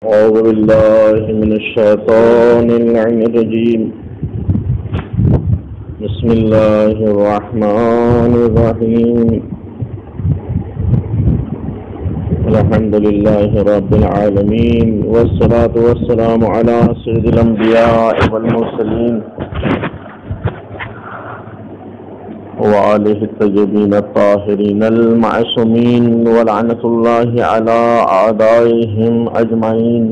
أعوذ بالله من الشيطان الرجيم. بسم الله الرحمن الرحيم. الحمد لله رب العالمين، والصلاة والسلام على سيد الأنبياء والمرسلين وآله الطيبين الطاهرين المعصومين، ولعنة الله على أعدائهم أجمعين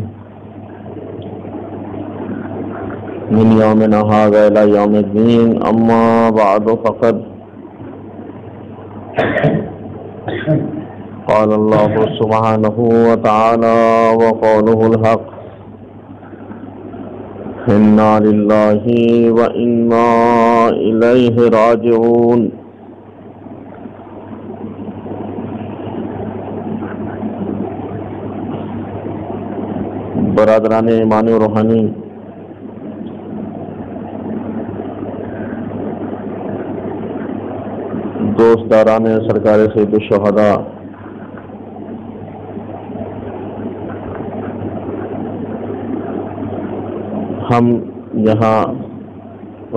من يومنا هذا إلى يوم الدين. أما بعد فقد قال الله سبحانه وتعالى وقوله الحق: إنا لله وإنا إليه راجعون. برادران ایمانی و روحانی، دوستداران سرکار سید الشہداء، ہم یہاں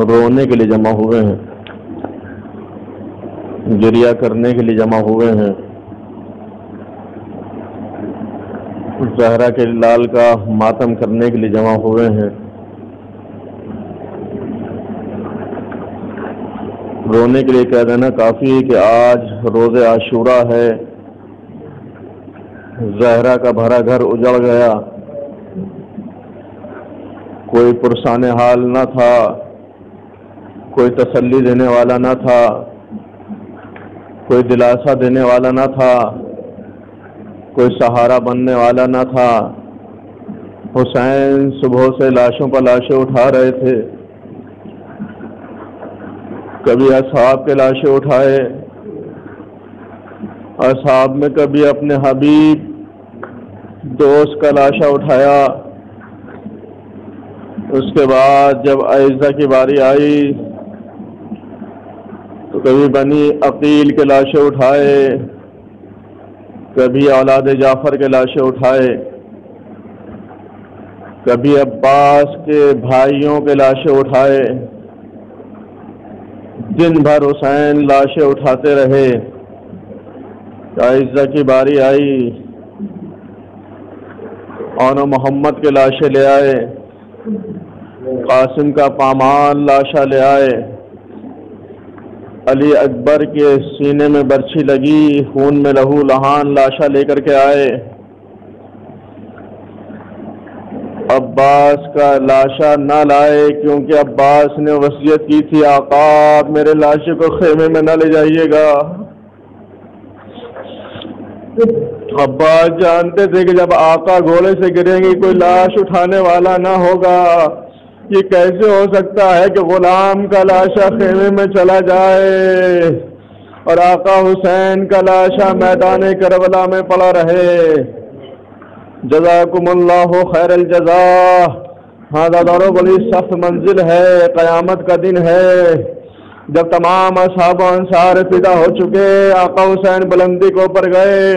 رونے کے لیے جمع ہوئے ہیں، گریہ کرنے کے لیے جمع ہوئے ہیں، زہرا کے لال کا ماتم کرنے کے لیے جمع ہوئے ہیں۔ رونے کے لیے کہہ دینا کافی ہے کہ آج روز عاشورہ ہے، زہرا کا بھرا گھر اجڑ گیا، کوئی پرسان حال نہ تھا، کوئی تسلی دینے والا نہ تھا، کوئی دلاسا دینے والا نہ تھا، کوئی سہارا بننے والا نہ تھا۔ حسین صبح سے لاشوں پر لاشیں اٹھا رہے تھے، کبھی اصحاب کے لاشیں اٹھائے، اصحاب میں کبھی اپنے حبیب دوست کا لاشا اٹھایا، اس کے بعد جب اعزہ کی باری آئی تو کبھی بنی عقیل کے لاشیں اٹھائے، کبھی اولاد جعفر کے لاشیں اٹھائے، کبھی عباس کے بھائیوں کے لاشیں اٹھائے۔ دن بھر حسین لاشیں اٹھاتے رہے۔ اعزہ کی باری آئی، اور محمد کے لاشیں لے آئے، قاسم کا پامال لاشا لے آئے، علی اکبر کے سینے میں برچھی لگی، خون میں لہو لہان لاشا لے کر کے آئے۔ عباس کا لاشا نہ لائے کیونکہ عباس نے وصیت کی تھی، آقا میرے لاشے کو خیمے میں نہ لے جائیے گا۔ عباس جانتے تھے کہ جب آقا گھوڑے سے گریں گے کوئی لاش اٹھانے والا نہ ہوگا، یہ کیسے ہو سکتا ہے کہ غلام کا لاشا خیمے میں چلا جائے اور آقا حسین کا لاشا میدان کربلا میں پڑا رہے۔ جزاکم اللہ خیر الجزا۔ ہاں دادارو، بڑی سخت منزل ہے، قیامت کا دن ہے، جب تمام اصحاب و انصار فدا ہو چکے، آقا حسین بلندی کو اوپر گئے،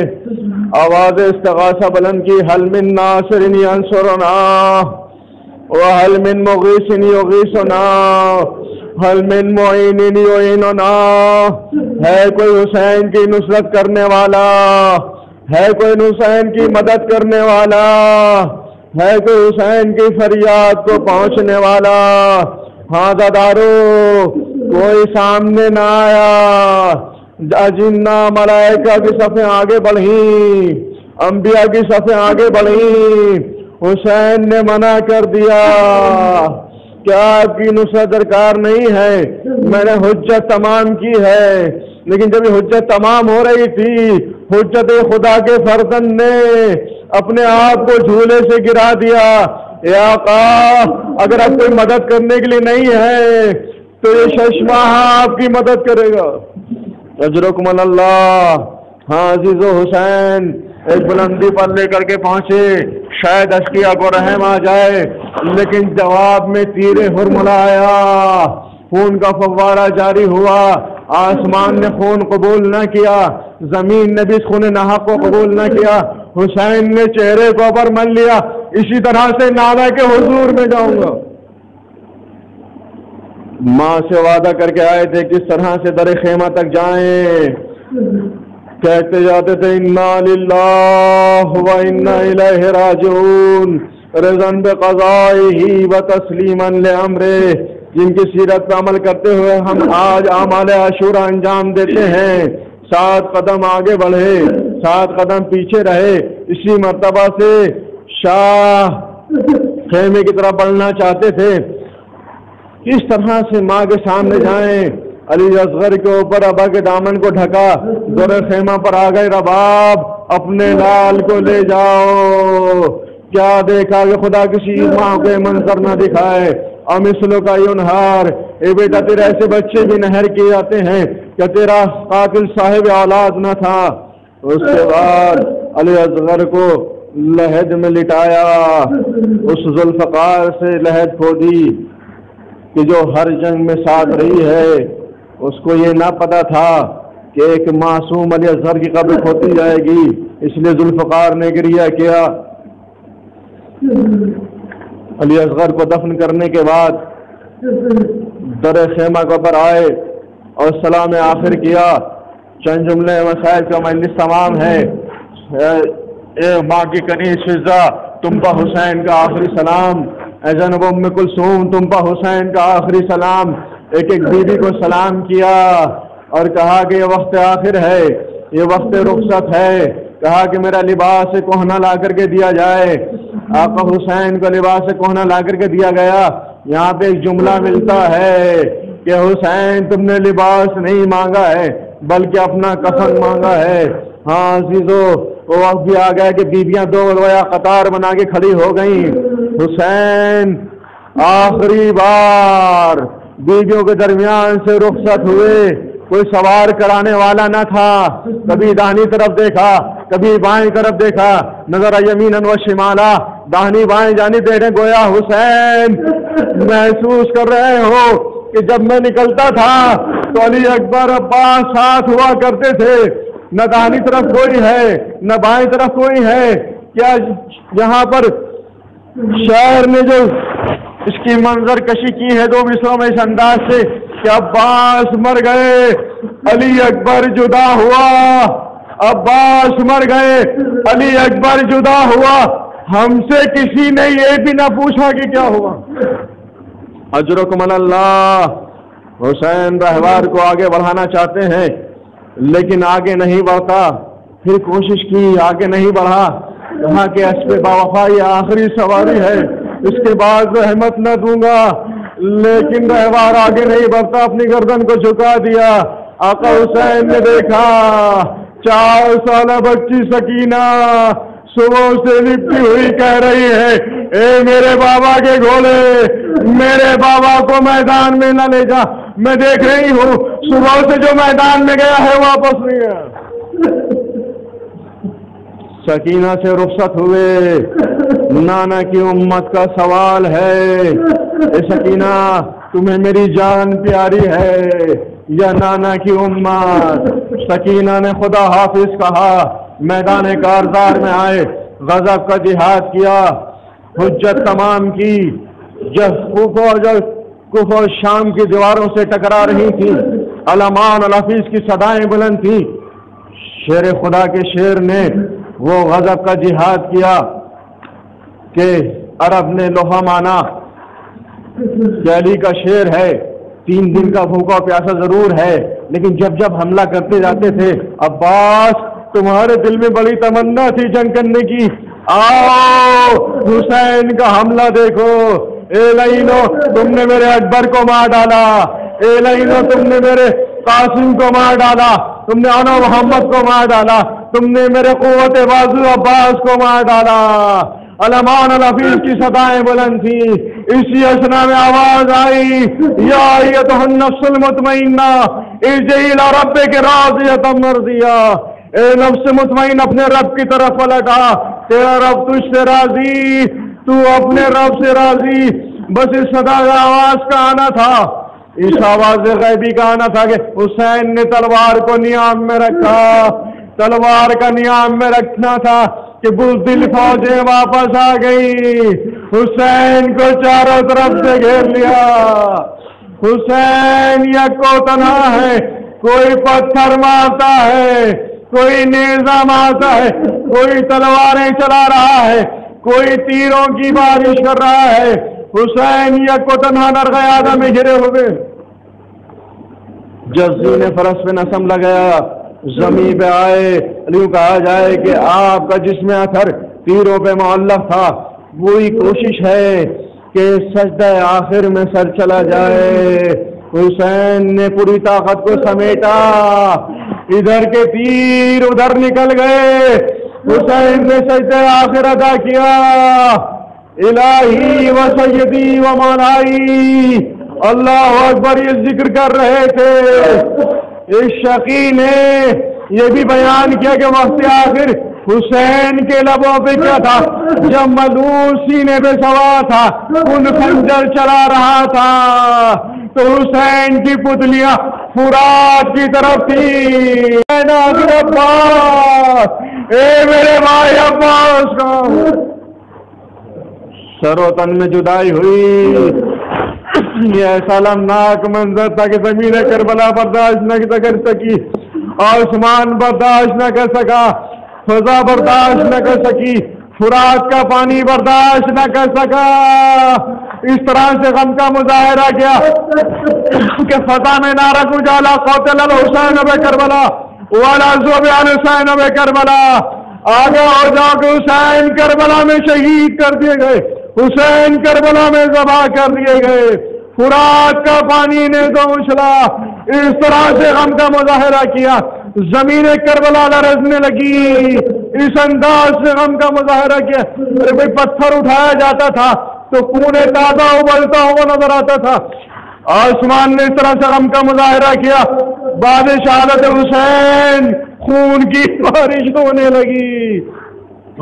آواز استغاثہ بلند کی، حل من ناصر ینصرنا وحل من مغیث یغیثنا حل من معین یعیننا۔ ہے کوئی حسین کی نصرت کرنے والا، ہے کوئی حسین کی مدد کرنے والا، ہے کوئی حسین کی فریاد کو پہنچنے والا؟ ہاں دادارو، کوئی سامنے نہ آیا۔ جنہ ملائکہ کی صفیں آگے بڑھیں، انبیاء کی صفیں آگے بڑھیں، حسین نے منع کر دیا، کیا آپ کی نصرت درکار نہیں ہے؟ میں نے حجت تمام کی ہے۔ لیکن جب یہ حجت تمام ہو رہی تھی، حجت خدا کے فرزند نے اپنے آپ کو جھولے سے گرا دیا۔ اے آقا، اگر آپ کوئی مدد کرنے کے لیے نہیں ہے تو یہ ششماہ آپ کی مدد کرے گا۔ اجرکم اللہ۔ ہاں عزیز و حسین ایک بلندی پر لے کر کے پہنچے، شاید اشقیاء کو رحم آ جائے، لیکن جواب میں تیر ہرملا آیا، خون کا فوارہ جاری ہوا، آسمان نے خون قبول نہ کیا، زمین نے بھی خون ناحق کو قبول نہ کیا، حسین نے چہرے کو پر مل لیا، اسی طرح سے نانا کے حضور میں جاؤں گا۔ ماں سے وعدہ کر کے آئے تھے کس طرح سے در خیمہ تک جائیں، کہتے جاتے تھے انا للہ و انا الیہ راجعون، رضا بقضائہ و تسلیما لامرہ۔ جن کی سیرت پر عمل کرتے ہوئے ہم آج اعمال عاشورہ انجام دیتے ہیں، 7 قدم آگے بڑھے 7 قدم پیچھے رہے، اسی مرتبہ سے شاہ خیمے کی طرف بڑھنا چاہتے تھے۔ کس طرح سے ماں کے سامنے جائیں، علی اصغر کے اوپر ابا کے دامن کو ڈھکا، دور خیمہ پر آ گئے، رباب اپنے لال کو لے جاؤ۔ کیا دیکھا کہ خدا کسی ماں کو منظر نہ دکھائے، امثلو کا ینہار، اے بیٹا تیرے ایسے بچے بھی نہر کیے جاتے ہیں کہ تیرا قاتل صاحب اولاد نہ تھا۔ اس کے بعد علی اصغر کو لحد میں لٹایا، اس ذوالفقار سے لحد کھودی کہ جو ہر جنگ میں ساتھ رہی ہے، اس کو یہ نہ پتا تھا کہ ایک معصوم علی اصغر کی قبر کھوتی جائے گی، اس لیے ذوالفقار نے گریہ کیا۔ علی اصغر کو دفن کرنے کے بعد در خیمہ کے اوپر آئے اور سلام آخر کیا۔ چند جملے مسائل کا مجلس تمام ہے۔ اے ماں کی کنیز فضہ، تم پر حسین کا آخری سلام۔ اے جناب ام کلثوم، تم پر حسین کا آخری سلام۔ ایک ایک بیوی کو سلام کیا اور کہا کہ یہ وقت آخر ہے، یہ وقت رخصت ہے۔ کہا کہ میرا لباس کہنا لا کر کے دیا جائے۔ آقا حسین کو لباس کہنا لا کر کے دیا گیا۔ یہاں پہ ایک جملہ ملتا ہے کہ حسین تم نے لباس نہیں مانگا ہے بلکہ اپنا کفن مانگا ہے۔ ہاں عزیزو، وہ وقت بھی آ گیا کہ بیویاں 2 گویا قطار بنا کے کھڑی ہو گئیں۔ حسین آخری بار بیویوں کے درمیان سے رخصت ہوئے، کوئی سوار کرانے والا نہ تھا۔ کبھی داہنی طرف دیکھا، کبھی بائیں طرف دیکھا، نظر یمیناً و شمالا، داہنی بائیں جانب دیکھنے، گویا حسین محسوس کر رہے ہو کہ جب میں نکلتا تھا تو علی اکبر عباس ساتھ ہوا کرتے تھے، نہ داہنی طرف کوئی ہے نہ بائیں طرف کوئی ہے۔ کیا یہاں پر شاعر نے جو اس کی منظر کشی کی ہے 2 مصروں میں اس انداز سے کہ عباس مر گئے، علی اکبر جدا ہوا، عباس مر گئے، علی اکبر جدا ہوا، ہم سے کسی نے یہ بھی نہ پوچھا کہ کیا ہوا۔ اجرکم اللہ۔ حسین رہوار کو آگے بڑھانا چاہتے ہیں لیکن آگے نہیں بڑھتا، پھر کوشش کی، آگے نہیں بڑھا۔ کہا کہ اسب باوفا یہ آخری سواری ہے، اس کے بعد رحمت نہ دوں گا، لیکن رہوار آگے نہیں بڑھتا، اپنی گردن کو جھکا دیا۔ آقا حسین نے دیکھا 4 سالہ بچی سکینہ صبح سے لپٹی ہوئی کہہ رہی ہے، اے میرے بابا کے گھوڑے، میرے بابا کو میدان میں نہ لے جا، میں دیکھ رہی ہوں صبح سے جو میدان میں گیا ہے واپس نہیں گیا۔ سکینہ سے رخصت ہوئے۔ نانا کی امت کا سوال ہے، اے سکینہ تمہیں میری جان پیاری ہے یا نانا کی امت؟ سکینہ نے خدا حافظ کہا، میدان کارزار میں آئے، غضب کا جہاد کیا، حجت تمام کی۔ جب کفر اور شام کی دیواروں سے ٹکرا رہی تھی، علمان الحفیظ کی صدائیں بلند تھیں، شیر خدا کے شیر نے وہ غضب کا جہاد کیا کہ عرب نے لوہا مانا کہ علی کا شیر ہے، 3 دن کا بھوکا پیاسا ضرور ہے لیکن جب جب حملہ کرتے جاتے تھے، عباس تمہارے دل میں بڑی تمنا تھی جنگ کرنے کی، آؤ حسین کا حملہ دیکھو۔ اے لعینو تم نے میرے اکبر کو مار ڈالا، اے لعینو تم نے میرے قاسم کو مار ڈالا، تم نے انا محمد کو مار ڈالا، تم نے میرے قوت بازو عباس کو مار ڈالا۔ علمان الحفیظ کی صدائیں بلند تھی۔ اسی اسنا میں آواز آئی، یا ایتھا النفس المطمئنہ ارجعی الی ربک راضیۃ مرضیہ، اے نفس مطمئن اپنے رب کی طرف پلٹا، تیرا رب تجھ سے راضی، تو اپنے رب سے راضی۔ بس اس صدا کا آواز کا آنا تھا، اس آواز غیبی کا آنا تھا کہ حسین نے تلوار کو نیام میں رکھا، تلوار کا نیام میں رکھنا تھا کہ بزدل فوجیں واپس آ گئی، حسین کو چاروں طرف سے گھیر لیا۔ حسین یکو تنہا ہے، کوئی پتھر مارتا ہے، کوئی نیزہ مارتا ہے، کوئی تلواریں چلا رہا ہے، کوئی تیروں کی بارش کر رہا ہے۔ حسین یکو تنہا نرغیادہ میں گھرے ہوئے۔ جزی نے فرس پہ نسم لگایا، زمین پہ آئے، علیوں کہا جائے کہ آپ کا جسم اثر تیروں پہ معلق تھا۔ وہی کوشش ہے کہ سجدہ آخر میں سر چلا جائے۔ حسین نے پوری طاقت کو سمیٹا، ادھر کے تیر ادھر نکل گئے۔ حسین نے سجدہ آخر ادا کیا، الہی و سیدی و مولائی، اللہ اکبر یہ ذکر کر رہے تھے۔ اس شقی نے یہ بھی بیان کیا کہ وقت آخر حسین کے لبوں پہ کیا تھا؟ جب ملعون سینے پہ سوار تھا، ان خنجر چلا رہا تھا تو حسین کی پتلیاں فرات کی طرف تھی۔ عباس، اے میرے بھائی عباس کا سر و تن میں جدائی ہوئی۔ یہ ایسا المناک منظر تھا کہ زمین کربلا برداشت نہ کر سکی، آسمان برداشت نہ کر سکا، فضا برداشت نہ کر سکی، فرات کا پانی برداشت نہ کر سکا۔ اس طرح سے غم کا مظاہرہ کیا کہ فضا میں نعرہ اجالا، قاتل الحسین اب کربلا والا ذوب الحسین اب کربلا، آگے ہو جاؤ کہ حسین کربلا میں شہید کر دیے گئے، حسین کربلا میں ذبح کر دیے گئے۔ فرات کا پانی نے تو اچھلا، اس طرح سے غم کا مظاہرہ کیا، زمین کربلا لرزنے لگی۔ اس انداز سے غم کا مظاہرہ کیا، کوئی پتھر اٹھایا جاتا تھا تو خون تازہ ابلتا ہوا نظر آتا تھا۔ آسمان نے اس طرح سے غم کا مظاہرہ کیا، بعد شہادت حسین خون کی بارش ہونے لگی۔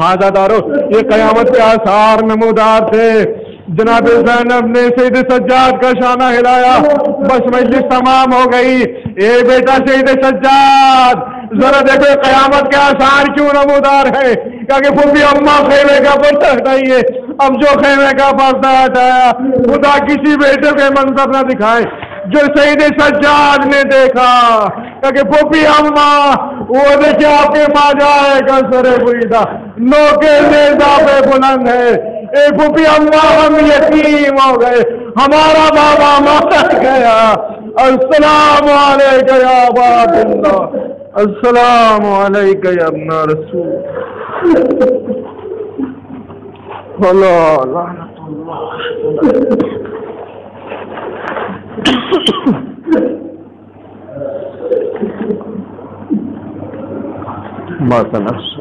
عادتارو، یہ قیامت کے آثار نمودار تھے۔ جناب زینب نے سید سجاد کا شانہ ہلایا، بس مجلس تمام ہو گئی۔ اے بیٹا سید سجاد، ذرا دیکھو قیامت کے آثار کیوں نمودار ہے؟ کہ پھوپھی اماں خیمے کا پردہ ہٹائیے، اب جو خیمے کا پردہ ہٹایا، خدا کسی بیٹے کے منظر نہ دکھائے جو سید سجاد نے دیکھا۔ کہ پھوپھی اماں، وہ دیکھیں آپ کے ماں جائے کا سر بریدہ نوکے نیزہ پہ بلند ہے۔ اے پھوپھی اماں، ہم یتیم ہو گئے، ہمارا بابا مر گیا۔ السلام علیکم یا عباد اللہ، السلام علیکم یا ابن رسول اللہ، لعنت اللہ۔ بات نفس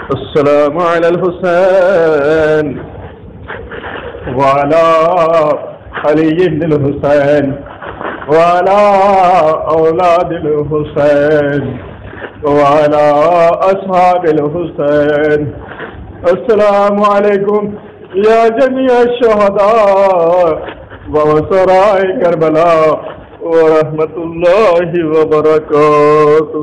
السلام علی الحسین وعلی علی بن الحسین وعلی اولاد الحسین وعلی اصحاب الحسین۔ السلام علیکم یا جمیع الشہداء وسراء کربلا ورحمۃ اللہ وبرکاتہ۔